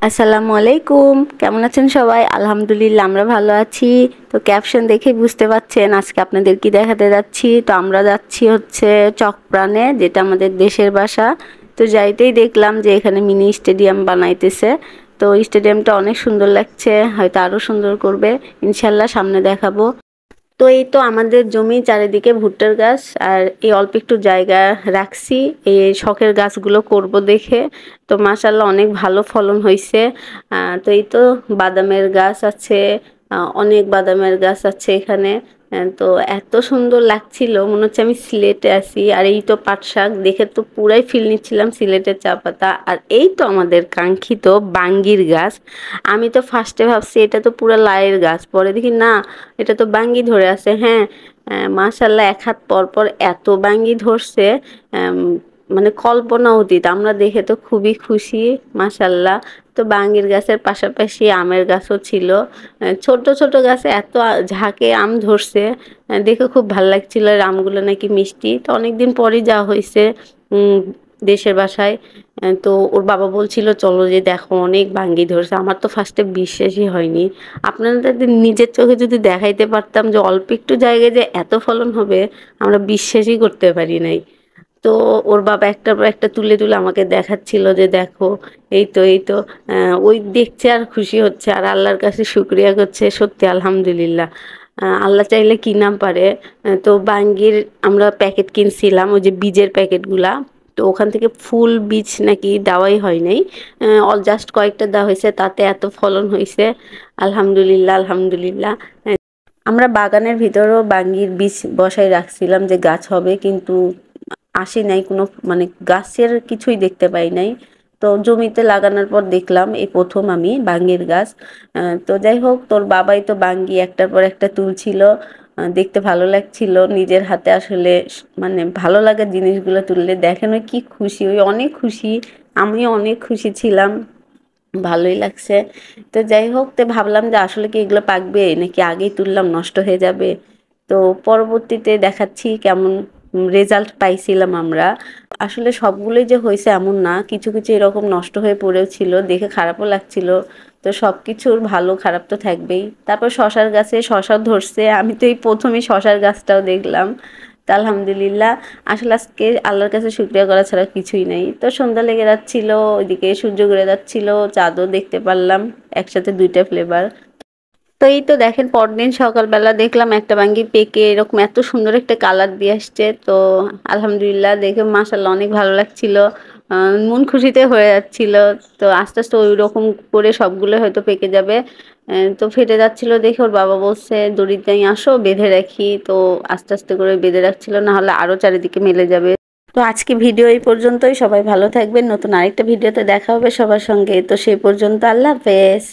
আসসালামু আলাইকুম, কেমন আছেন সবাই? আলহামদুলিল্লাহ আমরা ভালো আছি। তো ক্যাপশন দেখে বুঝতে পারছেন আজকে আপনাদের কি দেখাতে যাচ্ছি। তো আমরা যাচ্ছি হচ্ছে চকপ্রাণে, যেটা আমাদের দেশের বাসা। তো যাইতেই দেখলাম যে এখানে মিনি স্টেডিয়াম বানাইতেছে। তো স্টেডিয়ামটা অনেক সুন্দর লাগছে, হয়তো আরো সুন্দর করবে ইনশাল্লাহ, সামনে দেখাবো। তো এই তো আমাদের জমি চারিদিকে ভুট্টার গাছ, আর এই অল্প একটু জায়গা রাখছি এই শখের গাছগুলো করব দেখে। তো মাশাল্লাহ অনেক ভালো ফলন হয়েছে। তো এই তো বাদামের গাছ আছে, অনেক বাদামের গাছ আছে এখানে। তো এত সুন্দর লাগছিল, মনে হচ্ছে আমি সিলেটে আছি। আর এই তো পাট শাক দেখে তো পুরাই ফিল নিচ্ছিলাম সিলেটের চা পাতা। আর এই তো আমাদের কাঙ্ক্ষিত বাঙ্গির গাছ। আমি তো ফার্স্টে ভাবছি এটা তো পুরা লাইয়ের গাছ, পরে দেখি না, এটা তো বাঙ্গি ধরে আছে। হ্যাঁ, মাশাল্লাহ এক হাত পর পর এত বাঙ্গি ধরছে, আম, মানে কল্পনা অতীত। আমরা দেখে তো খুবই খুশি, মাশাল্লাহ। তো বাঙ্গির গাছের পাশাপাশি আমের গাছও ছিল। ছোট ছোট গাছে এত ঝাঁকে আম ধরছে, দেখে খুব ভাল লাগছিল। আর আমগুলো নাকি মিষ্টি। তো অনেকদিন পরই যাওয়া হয়েছে উম দেশের বাসায়। তো ওর বাবা বলছিল চলো যে দেখো অনেক বাঙ্গি ধরছে। আমার তো ফার্স্টে বিশ্বাসই হয়নি। আপনাদের নিজের চোখে যদি দেখাইতে পারতাম যে অল্প একটু জায়গায় যে এত ফলন হবে, আমরা বিশ্বাসই করতে পারি নাই। তো ওর বাবা একটার পর একটা তুলে তুলে আমাকে দেখাচ্ছিল যে দেখো, এই তো ওই দেখছে আর খুশি হচ্ছে, আর আল্লাহর কাছে শুক্রিয়া করছে। সত্যি আলহামদুলিল্লাহ, আল্লাহ চাইলে কি না পারে। তো বাঙ্গির আমরা প্যাকেট কিনছিলাম, ওই যে বীজের প্যাকেটগুলা। তো ওখান থেকে ফুল বীজ নাকি দেওয়াই হয় নাই, অল জাস্ট কয়েকটা দেওয়া হয়েছে, তাতে এত ফলন হয়েছে। আলহামদুলিল্লাহ আলহামদুলিল্লাহ। আমরা বাগানের ভিতরেও বাঙ্গির বীজ বসাই রাখছিলাম যে গাছ হবে, কিন্তু আসে নাই কোনো, মানে গাছের কিছুই দেখতে পাই নাই। তো জমিতে লাগানোর পর দেখলাম এই প্রথম আমি বাঙ্গির গাছ। তো যাই হোক, তোর বাবাই তো বাঙ্গি একটার পর একটা তুলছিল। দেখতে ভালো লাগছিল নিজের হাতে। আসলে মানে ভালো লাগার জিনিসগুলো তুললে দেখেন ওই কি খুশি, ওই অনেক খুশি। আমিও অনেক খুশি ছিলাম, ভালোই লাগছে। তো যাই হোক, তো ভাবলাম যে আসলে কি এগুলো পাকবে নাকি আগেই তুললাম নষ্ট হয়ে যাবে। তো পরবর্তীতে দেখাচ্ছি কেমন রেজাল্ট পাইছিলাম আমরা। আসলে সবগুলোই যে হয়েছে এমন না, কিছু কিছু এরকম নষ্ট হয়ে পড়েও ছিল, দেখে খারাপও লাগছিল। তো সব কিছুর ভালো খারাপ তো থাকবেই। তারপর শশার গাছে শশাও ধরছে, আমি তো এই প্রথমে শশার গাছটাও দেখলাম। তা আলহামদুলিল্লাহ, আসলে আজকে আল্লাহর কাছে শুকরিয়া করা ছাড়া কিছুই নাই। তো সন্ধ্যা লেগে যাচ্ছিল, ওইদিকে সূর্য ঘুরে যাচ্ছিল, চাঁদও দেখতে পারলাম, একসাথে দুইটা ফ্লেভার। তো এই তো দেখেন পরদিন সকালবেলা দেখলাম একটা বাঙ্গি পেকে এরকম এত সুন্দর একটা কালার দিয়ে আসছে। তো আলহামদুলিল্লাহ, দেখে মাশাআল্লাহ অনেক ভালো লাগছিল, মন খুশিতে হয়ে যাচ্ছিল। তো আস্তে আস্তে ওই রকম করে সবগুলো হয়তো পেকে যাবে। তো ফেটে যাচ্ছিল দেখে ওর বাবা বলছে দড়িতে আসো বেঁধে রাখি। তো আস্তে আস্তে করে বেঁধে রাখছিল, না হলে আরো চারিদিকে মেলে যাবে। তো আজকে ভিডিও এই পর্যন্তই, সবাই ভালো থাকবেন। নতুন আরেকটা ভিডিওতে দেখা হবে সবার সঙ্গে। তো সেই পর্যন্ত আল্লাহ হাফেজ।